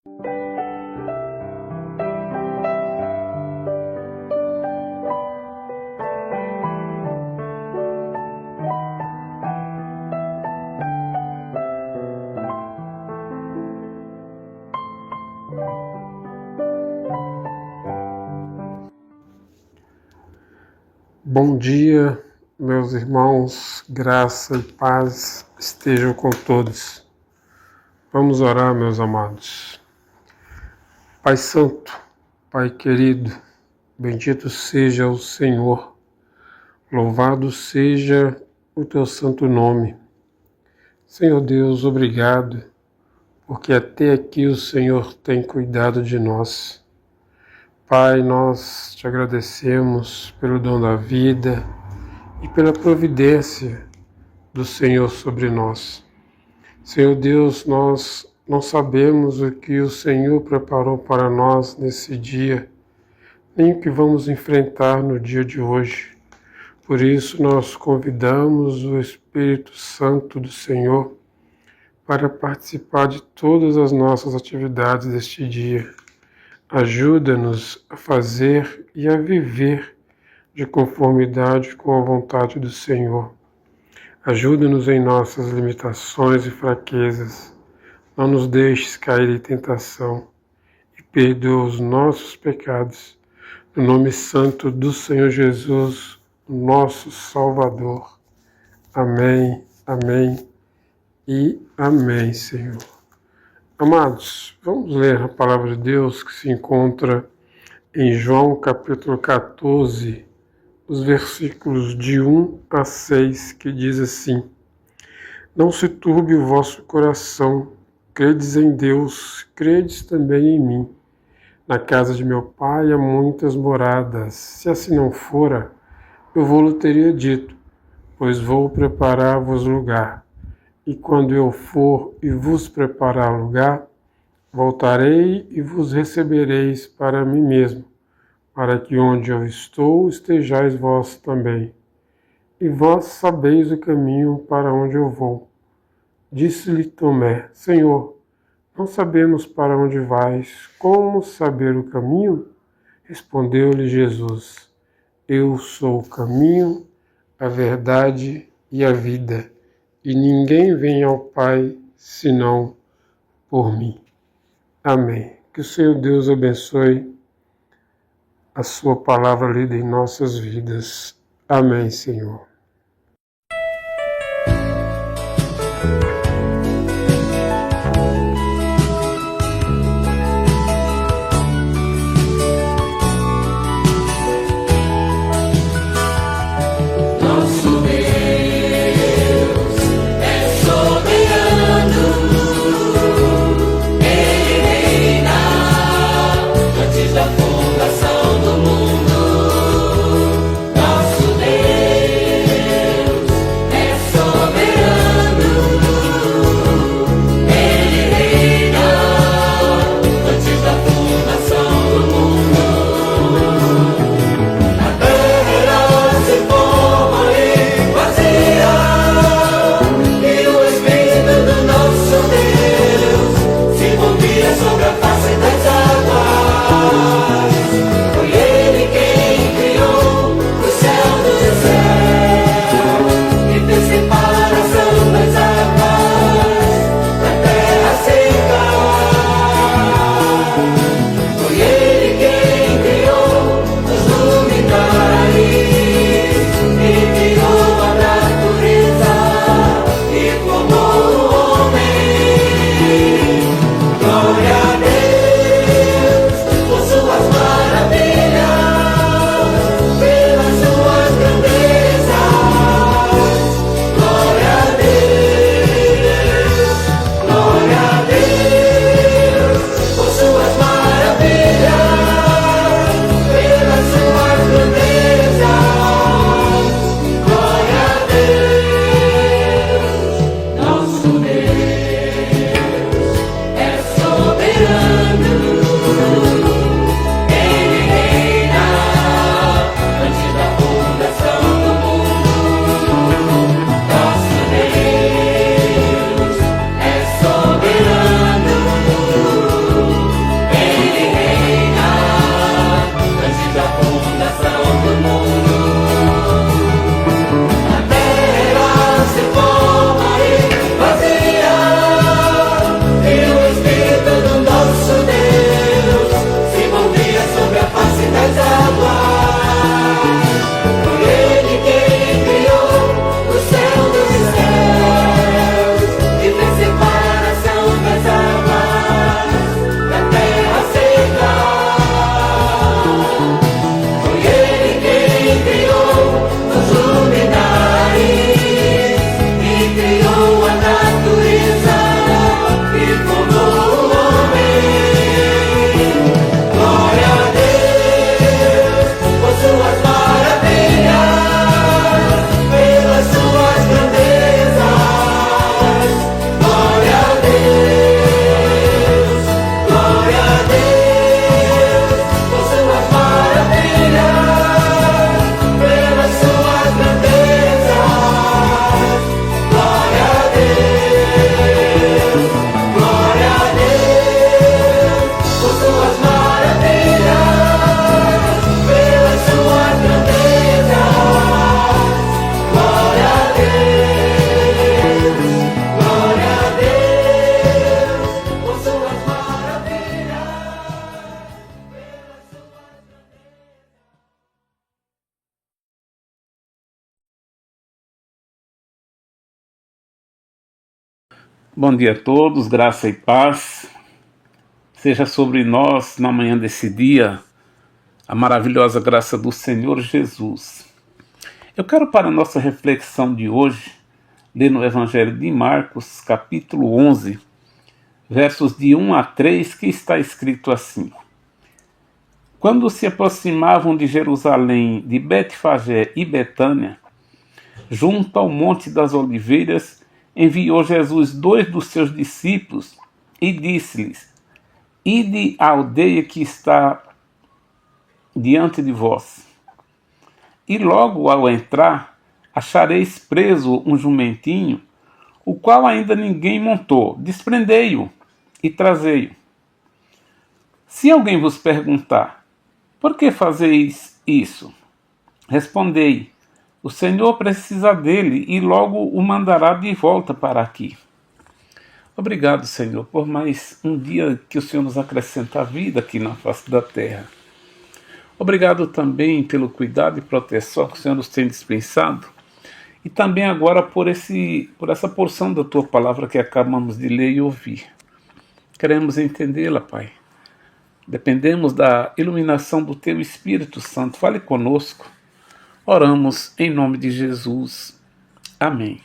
Bom dia, meus irmãos, graça e paz estejam com todos. Vamos orar, meus amados. Pai Santo, Pai querido, bendito seja o Senhor, louvado seja o teu santo nome. Senhor Deus, obrigado, porque até aqui o Senhor tem cuidado de nós. Pai, nós te agradecemos pelo dom da vida e pela providência do Senhor sobre nós. Senhor Deus, nós não sabemos o que o Senhor preparou para nós nesse dia, nem o que vamos enfrentar no dia de hoje. Por isso, nós convidamos o Espírito Santo do Senhor para participar de todas as nossas atividades deste dia. Ajuda-nos a fazer e a viver de conformidade com a vontade do Senhor. Ajuda-nos em nossas limitações e fraquezas. Não nos deixes cair em tentação e perdoa os nossos pecados. No nome santo do Senhor Jesus, nosso Salvador. Amém, amém e amém, Senhor. Amados, vamos ler a palavra de Deus que se encontra em João capítulo 14, os versículos de 1 a 6, que diz assim: Não se turbe o vosso coração, credes em Deus, credes também em mim. Na casa de meu Pai há muitas moradas. Se assim não fora, eu vou-lhe teria dito, pois vou preparar-vos lugar. E quando eu for e vos preparar lugar, voltarei e vos recebereis para mim mesmo, para que onde eu estou estejais vós também. E vós sabeis o caminho para onde eu vou. Disse-lhe Tomé: Senhor, não sabemos para onde vais, como saber o caminho? Respondeu-lhe Jesus: Eu sou o caminho, a verdade e a vida. E ninguém vem ao Pai senão por mim. Amém. Que o Senhor Deus abençoe a sua palavra lida em nossas vidas. Amém, Senhor. Nosso Deus é soberano. Bom dia a todos, graça e paz. Seja sobre nós, na manhã desse dia, a maravilhosa graça do Senhor Jesus. Eu quero, para a nossa reflexão de hoje, ler no Evangelho de Marcos, capítulo 11, versos de 1 a 3, que está escrito assim: Quando se aproximavam de Jerusalém, de Betfagé e Betânia, junto ao Monte das Oliveiras, enviou Jesus 2 dos seus discípulos e disse-lhes: Ide à aldeia que está diante de vós, e logo ao entrar achareis preso um jumentinho, o qual ainda ninguém montou. Desprendei-o e trazei-o. Se alguém vos perguntar: Por que fazeis isso? Respondei: O Senhor precisa dele e logo o mandará de volta para aqui. Obrigado, Senhor, por mais um dia que o Senhor nos acrescenta a vida aqui na face da terra. Obrigado também pelo cuidado e proteção que o Senhor nos tem dispensado. E também agora por essa porção da Tua palavra que acabamos de ler e ouvir. Queremos entendê-la, Pai. Dependemos da iluminação do Teu Espírito Santo. Fale conosco. Oramos em nome de Jesus. Amém.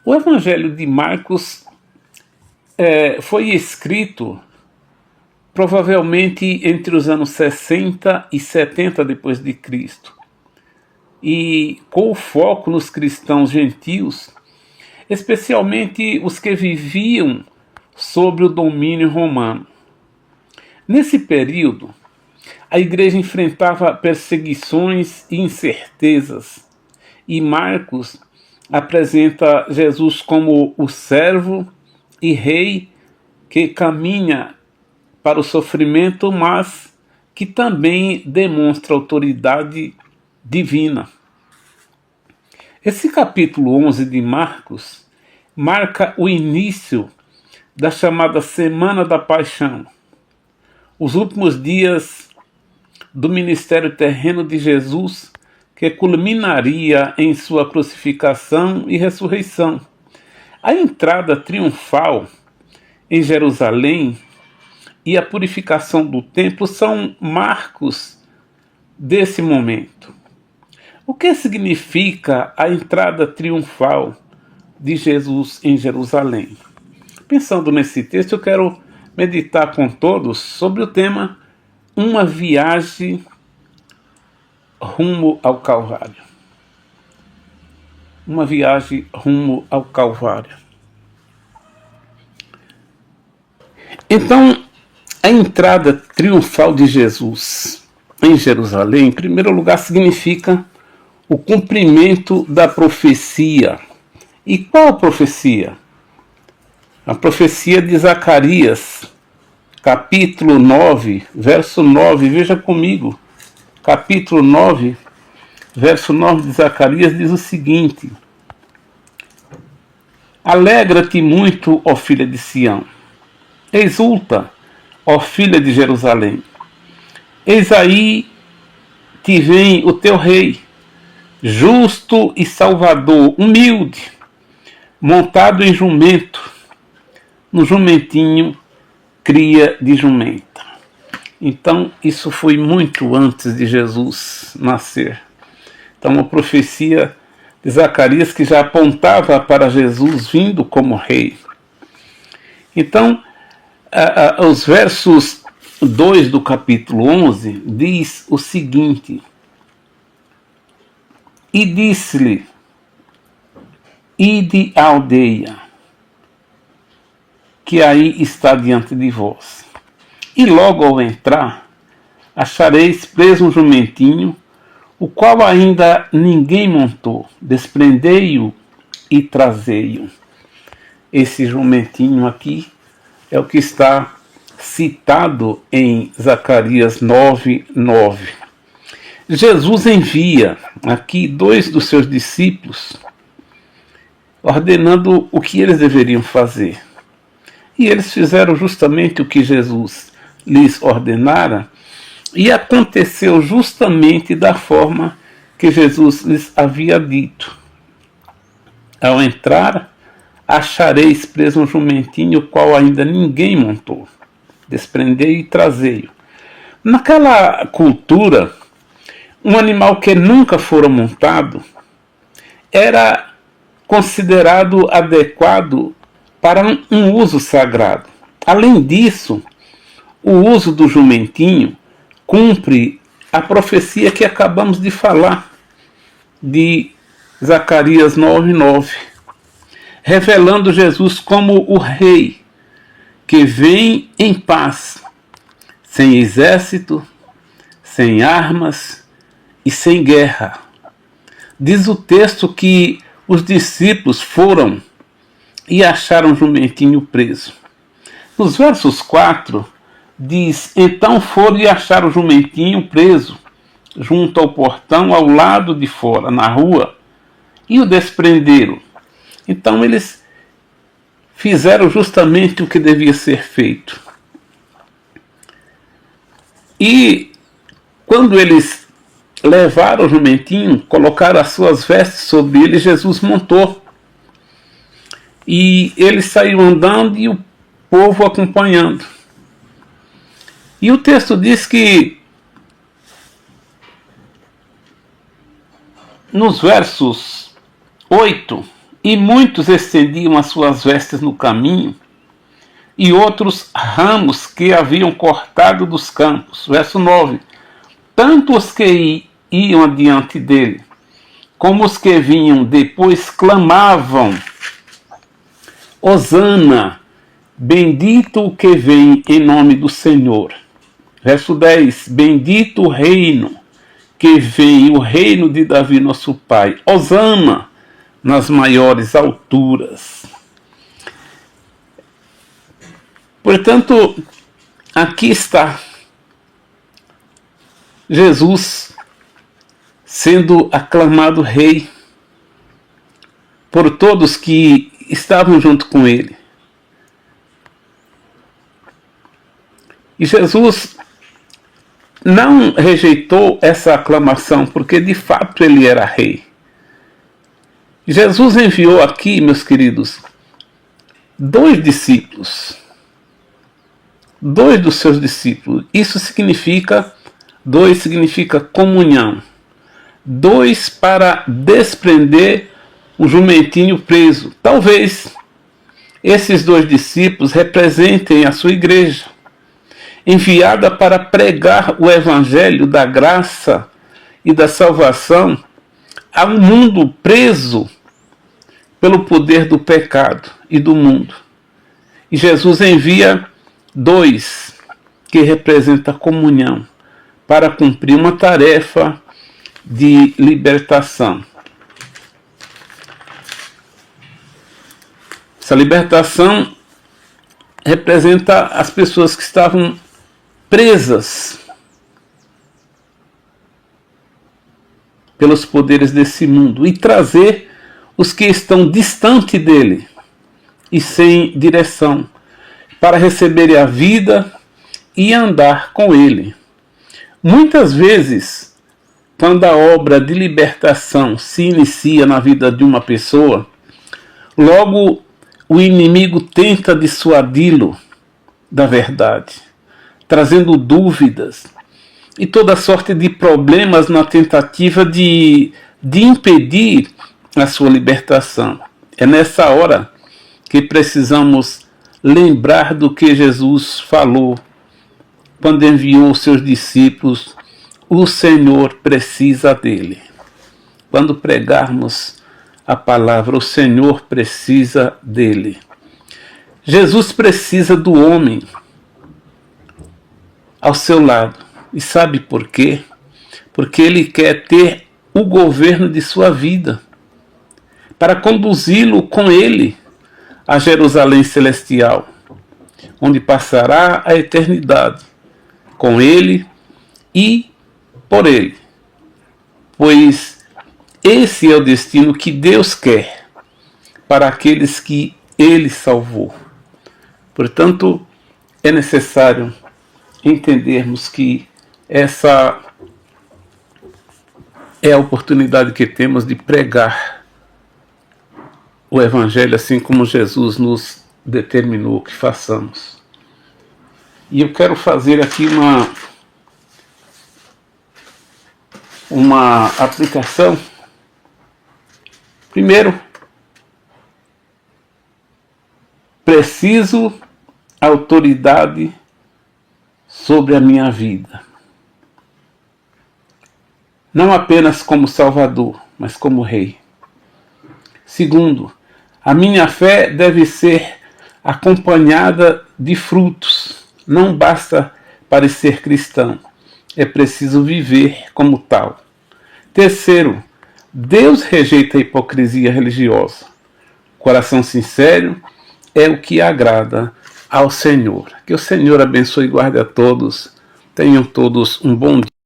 O Evangelho de Marcos foi escrito provavelmente entre os anos 60 e 70 depois de Cristo. E com foco nos cristãos gentios, especialmente os que viviam sob o domínio romano. Nesse período, a igreja enfrentava perseguições e incertezas, e Marcos apresenta Jesus como o servo e rei que caminha para o sofrimento, mas que também demonstra autoridade divina. Esse capítulo 11 de Marcos marca o início da chamada Semana da Paixão, os últimos dias do ministério terreno de Jesus, que culminaria em sua crucificação e ressurreição. A entrada triunfal em Jerusalém e a purificação do templo são marcos desse momento. O que significa a entrada triunfal de Jesus em Jerusalém? Pensando nesse texto, eu quero meditar com todos sobre o tema Uma Viagem rumo ao Calvário. Uma viagem rumo ao Calvário. Então, a entrada triunfal de Jesus em Jerusalém, em primeiro lugar, significa o cumprimento da profecia. E qual a profecia? A profecia de Zacarias, capítulo 9, verso 9. Veja comigo. Capítulo 9, verso 9 de Zacarias diz o seguinte: Alegra-te muito, ó filha de Sião. Exulta, ó filha de Jerusalém. Eis aí te vem o teu rei, justo e salvador, humilde, montado em jumento, no jumentinho, cria de jumenta. Então, isso foi muito antes de Jesus nascer. Então, uma profecia de Zacarias que já apontava para Jesus vindo como rei. Então, os versos 2 do capítulo 11 diz o seguinte: E disse-lhe, ide à aldeia, que aí está diante de vós. E logo ao entrar, achareis preso um jumentinho, o qual ainda ninguém montou. Desprendei-o e trazei-o. Esse jumentinho aqui é o que está citado em Zacarias 9:9. Jesus envia aqui 2 dos seus discípulos, ordenando o que eles deveriam fazer. E eles fizeram justamente o que Jesus lhes ordenara, e aconteceu justamente da forma que Jesus lhes havia dito. Ao entrar, achareis preso um jumentinho, o qual ainda ninguém montou. Desprendei e trazei-o. Naquela cultura, um animal que nunca fora montado era considerado adequado para um uso sagrado. Além disso, o uso do jumentinho cumpre a profecia que acabamos de falar, de Zacarias 9:9, revelando Jesus como o rei que vem em paz, sem exército, sem armas e sem guerra. Diz o texto que os discípulos foram e acharam o jumentinho preso. Nos versos 4, diz: então foram e acharam o jumentinho preso, junto ao portão, ao lado de fora, na rua, e o desprenderam. Então eles fizeram justamente o que devia ser feito. E quando eles levaram o jumentinho, colocaram as suas vestes sobre ele, Jesus montou. E ele saiu andando e o povo acompanhando. E o texto diz que nos versos 8, e muitos estendiam as suas vestes no caminho, e outros ramos que haviam cortado dos campos. Verso 9, tanto os que iam adiante dele, como os que vinham depois, clamavam: Hosana, bendito o que vem em nome do Senhor. Verso 10, bendito o reino que vem, o reino de Davi nosso pai. Hosana nas maiores alturas. Portanto, aqui está Jesus sendo aclamado rei por todos que estavam junto com ele. E Jesus não rejeitou essa aclamação, porque de fato ele era rei. Jesus enviou aqui, meus queridos, 2 discípulos. 2 dos seus discípulos. Isso significa, 2 significa comunhão. 2 para desprender o jumentinho preso. Talvez esses 2 discípulos representem a sua igreja, enviada para pregar o evangelho da graça e da salvação a um mundo preso pelo poder do pecado e do mundo. E Jesus envia 2 que representam a comunhão para cumprir uma tarefa de libertação. Essa libertação representa as pessoas que estavam presas pelos poderes desse mundo, e trazer os que estão distante dele e sem direção, para receberem a vida e andar com ele. Muitas vezes, quando a obra de libertação se inicia na vida de uma pessoa, logo o inimigo tenta dissuadi-lo da verdade, trazendo dúvidas e toda sorte de problemas na tentativa de impedir a sua libertação. É nessa hora que precisamos lembrar do que Jesus falou quando enviou os seus discípulos: o Senhor precisa dele. Quando pregarmos a palavra, o Senhor precisa dele. Jesus precisa do homem ao seu lado. E sabe por quê? Porque ele quer ter o governo de sua vida, para conduzi-lo com ele a Jerusalém celestial, onde passará a eternidade com ele e por ele. Pois esse é o destino que Deus quer para aqueles que ele salvou. Portanto, é necessário entendermos que essa é a oportunidade que temos de pregar o Evangelho assim como Jesus nos determinou que façamos. E eu quero fazer aqui uma aplicação. Primeiro, preciso autoridade sobre a minha vida. Não apenas como Salvador, mas como Rei. Segundo, a minha fé deve ser acompanhada de frutos. Não basta parecer cristão, é preciso viver como tal. Terceiro, Deus rejeita a hipocrisia religiosa. Coração sincero é o que agrada ao Senhor. Que o Senhor abençoe e guarde a todos. Tenham todos um bom dia.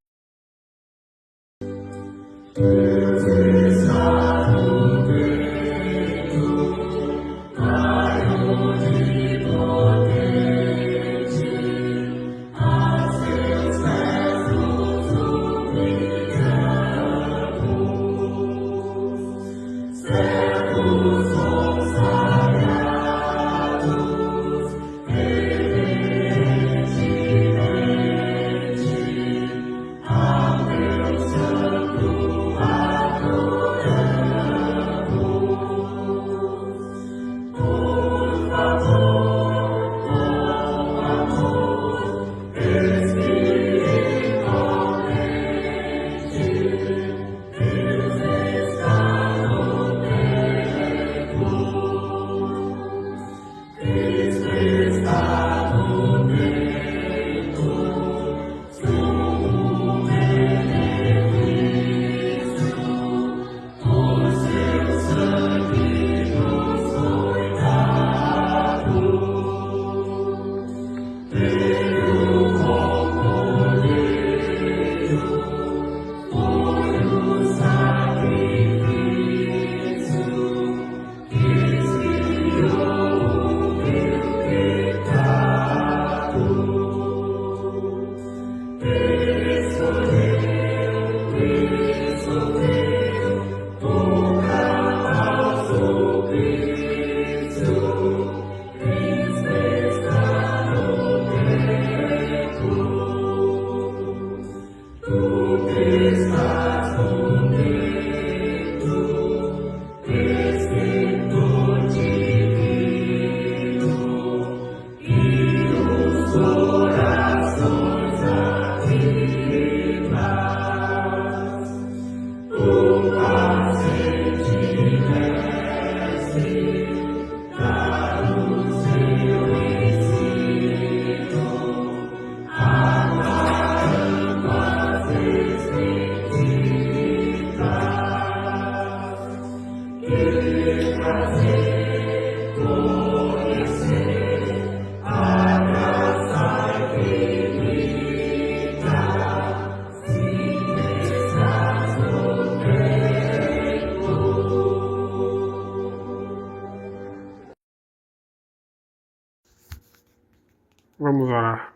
Vamos orar.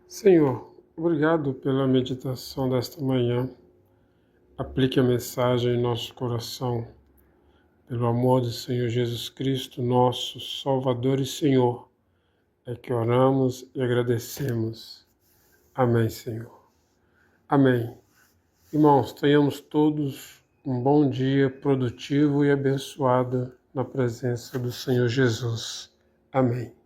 Senhor, obrigado pela meditação desta manhã. Aplique a mensagem em nosso coração. Pelo amor do Senhor Jesus Cristo, nosso Salvador e Senhor, é que oramos e agradecemos. Amém, Senhor. Amém. Irmãos, tenhamos todos um bom dia produtivo e abençoado na presença do Senhor Jesus. Amém.